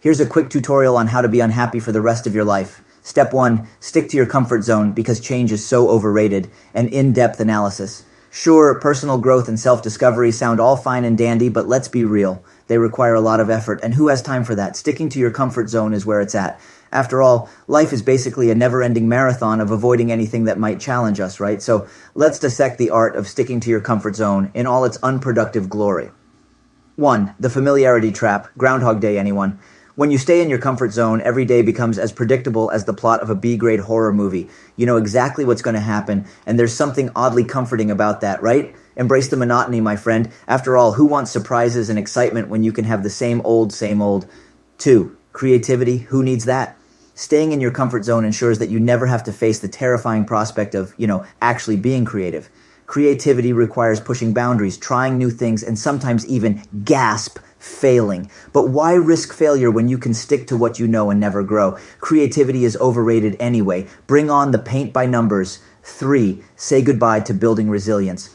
Here's a quick tutorial on how to be unhappy for the rest of your life. Step 1. Stick to your comfort zone because change is so overrated. An in-depth analysis. Sure, personal growth and self-discovery sound all fine and dandy, but let's be real. They require a lot of effort, and who has time for that? Sticking to your comfort zone is where it's at. After all, life is basically a never-ending marathon of avoiding anything that might challenge us, right? So let's dissect the art of sticking to your comfort zone in all its unproductive glory. 1. The familiarity trap. Groundhog Day, anyone? When you stay in your comfort zone, every day becomes as predictable as the plot of a B-grade horror movie. You know exactly what's going to happen, and there's something oddly comforting about that, right? Embrace the monotony, my friend. After all, who wants surprises and excitement when you can have the same old, same old? 2. Creativity. Who needs that? Staying in your comfort zone ensures that you never have to face the terrifying prospect of, actually being creative. Creativity requires pushing boundaries, trying new things, and sometimes even, gasp, failing. But why risk failure when you can stick to what you know and never grow? Creativity is overrated anyway. Bring on the paint by numbers. 3. Say goodbye to building resilience.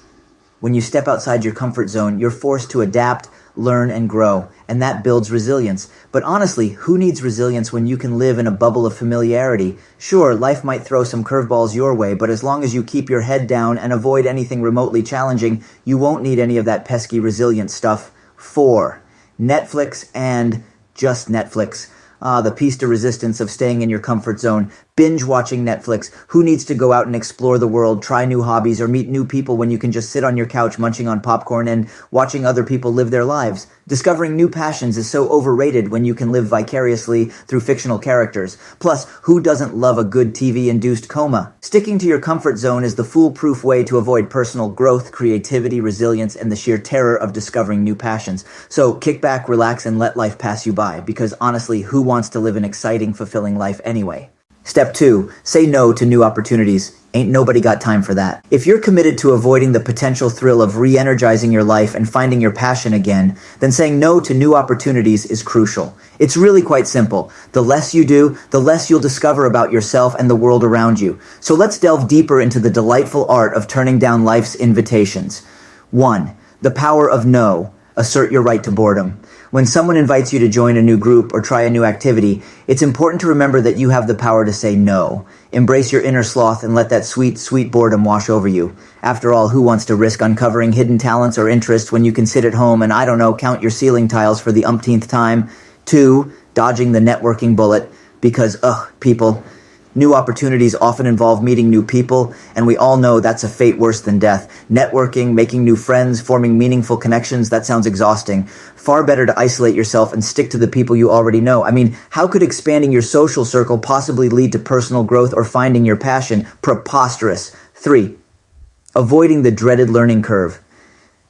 When you step outside your comfort zone, you're forced to adapt, learn, and grow, and that builds resilience. But honestly, who needs resilience when you can live in a bubble of familiarity? Sure, life might throw some curveballs your way, but as long as you keep your head down and avoid anything remotely challenging, you won't need any of that pesky resilience stuff. 4. Netflix and just Netflix. The piece de resistance of staying in your comfort zone. Binge watching Netflix. Who needs to go out and explore the world, try new hobbies, or meet new people when you can just sit on your couch munching on popcorn and watching other people live their lives? Discovering new passions is so overrated when you can live vicariously through fictional characters. Plus, who doesn't love a good TV-induced coma? Sticking to your comfort zone is the foolproof way to avoid personal growth, creativity, resilience, and the sheer terror of discovering new passions. So kick back, relax, and let life pass you by, because honestly, who wants to live an exciting, fulfilling life anyway? Step 2. Say no to new opportunities. Ain't nobody got time for that. If you're committed to avoiding the potential thrill of re-energizing your life and finding your passion again, then saying no to new opportunities is crucial. It's really quite simple. The less you do, the less you'll discover about yourself and the world around you. So let's delve deeper into the delightful art of turning down life's invitations. 1. The power of no. Assert your right to boredom. When someone invites you to join a new group or try a new activity, it's important to remember that you have the power to say no. Embrace your inner sloth and let that sweet, sweet boredom wash over you. After all, who wants to risk uncovering hidden talents or interests when you can sit at home and, count your ceiling tiles for the umpteenth time? 2. Dodging the networking bullet. Because, people. New opportunities often involve meeting new people, and we all know that's a fate worse than death. Networking, making new friends, forming meaningful connections, that sounds exhausting. Far better to isolate yourself and stick to the people you already know. How could expanding your social circle possibly lead to personal growth or finding your passion? Preposterous. 3. Avoiding the dreaded learning curve.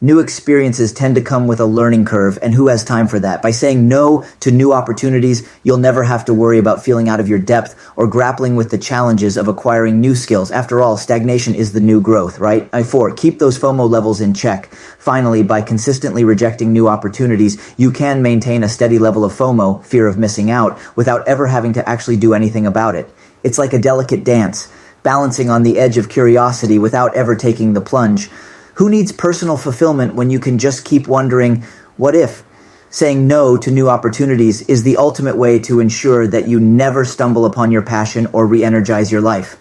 New experiences tend to come with a learning curve, and who has time for that? By saying no to new opportunities, you'll never have to worry about feeling out of your depth or grappling with the challenges of acquiring new skills. After all, stagnation is the new growth, right? 4. Keep those FOMO levels in check. Finally, by consistently rejecting new opportunities, you can maintain a steady level of FOMO, fear of missing out, without ever having to actually do anything about it. It's like a delicate dance, balancing on the edge of curiosity without ever taking the plunge. Who needs personal fulfillment when you can just keep wondering, what if? Saying no to new opportunities is the ultimate way to ensure that you never stumble upon your passion or re-energize your life.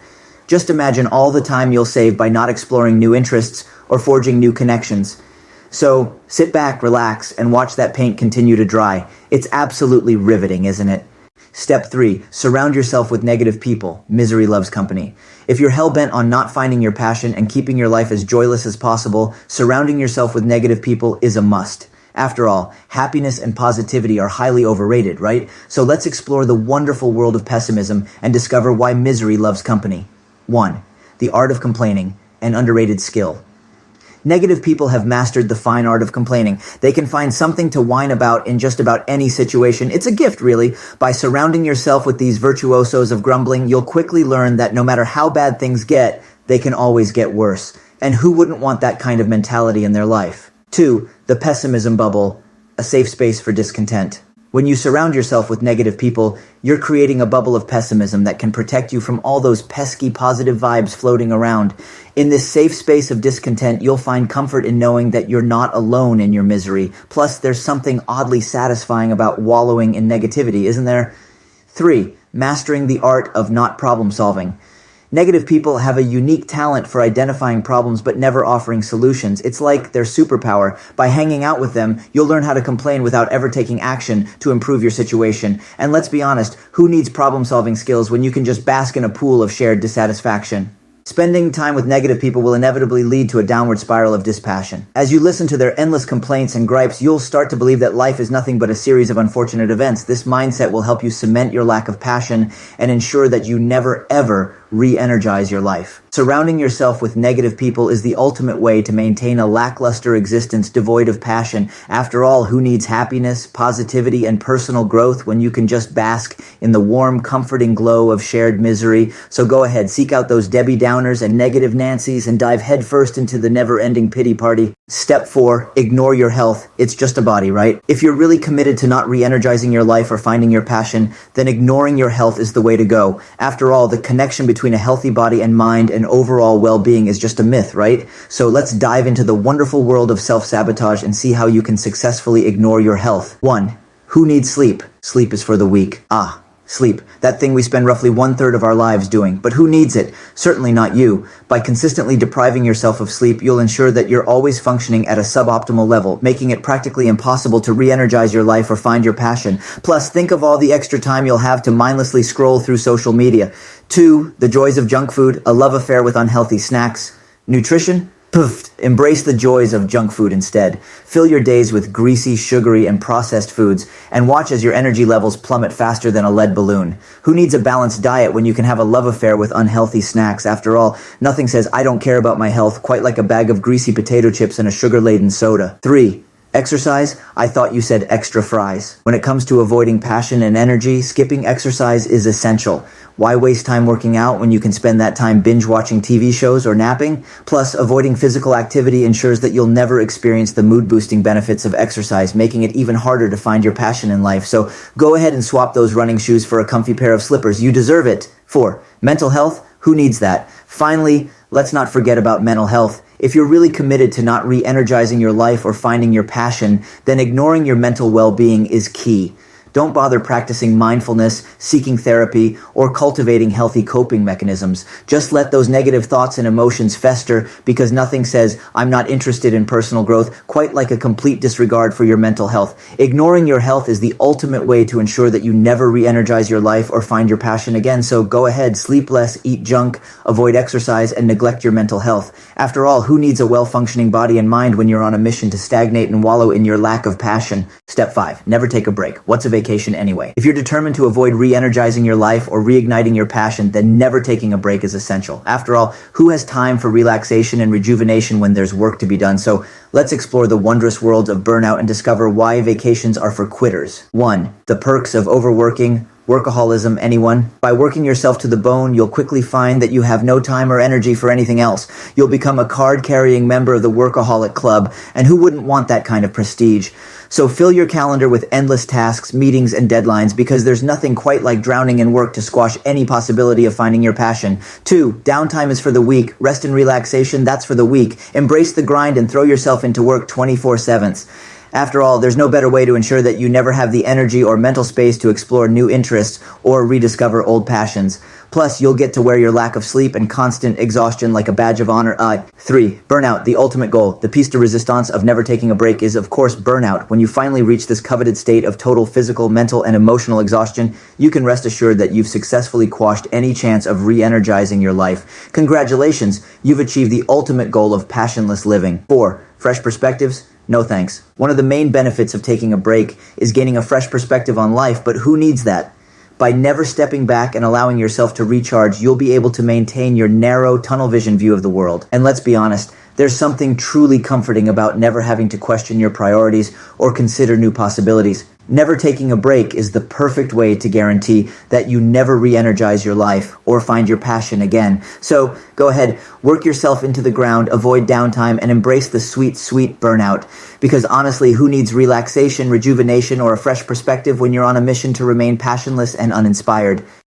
Just imagine all the time you'll save by not exploring new interests or forging new connections. So sit back, relax, and watch that paint continue to dry. It's absolutely riveting, isn't it? Step 3. Surround yourself with negative people. Misery loves company. If you're hell-bent on not finding your passion and keeping your life as joyless as possible, surrounding yourself with negative people is a must. After all, happiness and positivity are highly overrated, right? So let's explore the wonderful world of pessimism and discover why misery loves company. 1. The art of complaining, an underrated skill. Negative people have mastered the fine art of complaining. They can find something to whine about in just about any situation. It's a gift, really. By surrounding yourself with these virtuosos of grumbling, you'll quickly learn that no matter how bad things get, they can always get worse. And who wouldn't want that kind of mentality in their life? 2. The pessimism bubble, a safe space for discontent. When you surround yourself with negative people, you're creating a bubble of pessimism that can protect you from all those pesky positive vibes floating around. In this safe space of discontent, you'll find comfort in knowing that you're not alone in your misery. Plus, there's something oddly satisfying about wallowing in negativity, isn't there? 3. Mastering the art of not problem solving. Negative people have a unique talent for identifying problems but never offering solutions. It's like their superpower. By hanging out with them, you'll learn how to complain without ever taking action to improve your situation. And let's be honest, who needs problem-solving skills when you can just bask in a pool of shared dissatisfaction? Spending time with negative people will inevitably lead to a downward spiral of dispassion. As you listen to their endless complaints and gripes, you'll start to believe that life is nothing but a series of unfortunate events. This mindset will help you cement your lack of passion and ensure that you never ever re-energize your life. Surrounding yourself with negative people is the ultimate way to maintain a lackluster existence devoid of passion. After all, who needs happiness, positivity, and personal growth when you can just bask in the warm, comforting glow of shared misery? So go ahead, seek out those Debbie Downers and negative Nancys and dive headfirst into the never-ending pity party. Step 4, ignore your health. It's just a body, right? If you're really committed to not re-energizing your life or finding your passion, then ignoring your health is the way to go. After all, the connection between a healthy body and mind and overall well-being is just a myth, right? So let's dive into the wonderful world of self-sabotage and see how you can successfully ignore your health. 1. Who needs sleep? Sleep is for the weak. Sleep. That thing we spend roughly 1/3 of our lives doing. But who needs it? Certainly not you. By consistently depriving yourself of sleep, you'll ensure that you're always functioning at a suboptimal level, making it practically impossible to re-energize your life or find your passion. Plus, think of all the extra time you'll have to mindlessly scroll through social media. 2. The joys of junk food, a love affair with unhealthy snacks. Nutrition? Poof! Embrace the joys of junk food instead. Fill your days with greasy, sugary, and processed foods, and watch as your energy levels plummet faster than a lead balloon. Who needs a balanced diet when you can have a love affair with unhealthy snacks? After all, nothing says I don't care about my health quite like a bag of greasy potato chips and a sugar-laden soda. 3. Exercise? I thought you said extra fries. When it comes to avoiding passion and energy, skipping exercise is essential. Why waste time working out when you can spend that time binge-watching TV shows or napping? Plus, avoiding physical activity ensures that you'll never experience the mood-boosting benefits of exercise, making it even harder to find your passion in life. So go ahead and swap those running shoes for a comfy pair of slippers. You deserve it. 4. Mental health? Who needs that? Finally, let's not forget about mental health. If you're really committed to not re-energizing your life or finding your passion, then ignoring your mental well-being is key. Don't bother practicing mindfulness, seeking therapy, or cultivating healthy coping mechanisms. Just let those negative thoughts and emotions fester because nothing says, I'm not interested in personal growth, quite like a complete disregard for your mental health. Ignoring your health is the ultimate way to ensure that you never re-energize your life or find your passion again. So go ahead, sleep less, eat junk, avoid exercise, and neglect your mental health. After all, who needs a well-functioning body and mind when you're on a mission to stagnate and wallow in your lack of passion? Step 5, never take a break. What's a vacation anyway? If you're determined to avoid re-energizing your life or reigniting your passion, then never taking a break is essential. After all, who has time for relaxation and rejuvenation when there's work to be done? So let's explore the wondrous world of burnout and discover why vacations are for quitters. 1. The perks of overworking. Workaholism, anyone? By working yourself to the bone, you'll quickly find that you have no time or energy for anything else. You'll become a card-carrying member of the workaholic club, and who wouldn't want that kind of prestige? So fill your calendar with endless tasks, meetings, and deadlines because there's nothing quite like drowning in work to squash any possibility of finding your passion. 2. Downtime is for the weak. Rest and relaxation, that's for the weak. Embrace the grind and throw yourself into work 24/7. After all, there's no better way to ensure that you never have the energy or mental space to explore new interests or rediscover old passions. Plus, you'll get to wear your lack of sleep and constant exhaustion like a badge of honor. 3. Burnout, the ultimate goal. The piece de resistance of never taking a break is, of course, burnout. When you finally reach this coveted state of total physical, mental, and emotional exhaustion, you can rest assured that you've successfully quashed any chance of re-energizing your life. Congratulations, you've achieved the ultimate goal of passionless living. 4. Fresh perspectives? No thanks. One of the main benefits of taking a break is gaining a fresh perspective on life, but who needs that? By never stepping back and allowing yourself to recharge, you'll be able to maintain your narrow, tunnel vision view of the world. And let's be honest, there's something truly comforting about never having to question your priorities or consider new possibilities. Never taking a break is the perfect way to guarantee that you never re-energize your life or find your passion again. So go ahead, work yourself into the ground, avoid downtime, and embrace the sweet, sweet burnout. Because honestly, who needs relaxation, rejuvenation, or a fresh perspective when you're on a mission to remain passionless and uninspired?